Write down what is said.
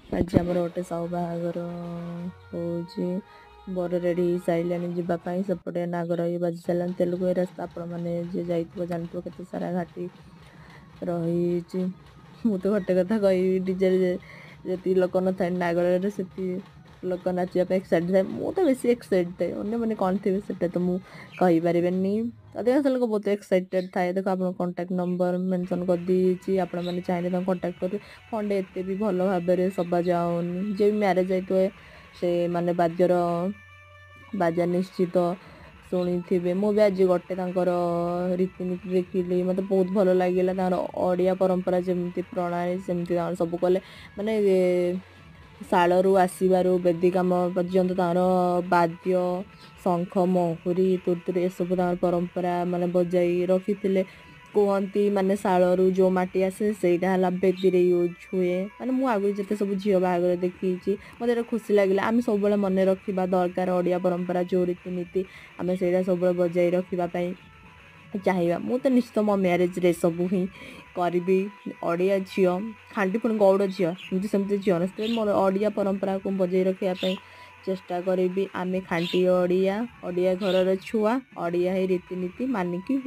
आज आमर गोटे साहू बाहागर होची बर रेडी हो सारे जीवाई सेपटे नागर ही बाजी सारे तेलुगु रास्ता आपण मैंने जी जाइए जानते केते सारा घाटी रही मुझे गोटे कथा कह डीजे जी लोक न था नागर से लोक नाचापी एक्साइटेड थाए मु तो बेसी एक्साइटेड थाए अन्य मैंने कौन थे से तो मुझे पारे अधिकांश लोक बहुत एक्साइटेड थाए देखो आप कॉन्टैक्ट नंबर मेंशन कर दी आपण मैंने चाहिए कॉन्टैक्ट कर फंड एत भी भल भाव सभा जाऊनी जे भी मैरेज आए से माने बाद्यर बाजा निश्चित शुणी थे मुझे आज गोटे रीतिनीति देखिली मत बहुत भल लगे ओडिया परंपरा जमी प्रणाली सेमती सब कले माने शालू आसबार वेदिकाम पर्यंत तार बाद्य शंख महुरी तुरतुरी ए सब परंपरा माने बजाई रखी कहती माने शालू जो माटी आसे सेटा है बेदी यूज हुए माने मु आगु जिते सब झील बाहागर देखी मत खुशी लगे आम सब मन रखा दरकार ओडिया परंपरा जो रीतिनीति आम से सब बजाई रखापी चाहिए मु तो निश्चित मो मैरेज रे सब ही करी ओडिया झील खांटी पुणी गौड़ झील एमती सेमती झील ना मोर ओडिया परंपरा को बजाई रखापी चेष्टा करी आमे खांटी ओडिया ओडिया घर छुआ ओडिया ही रीतिनीति मानिकी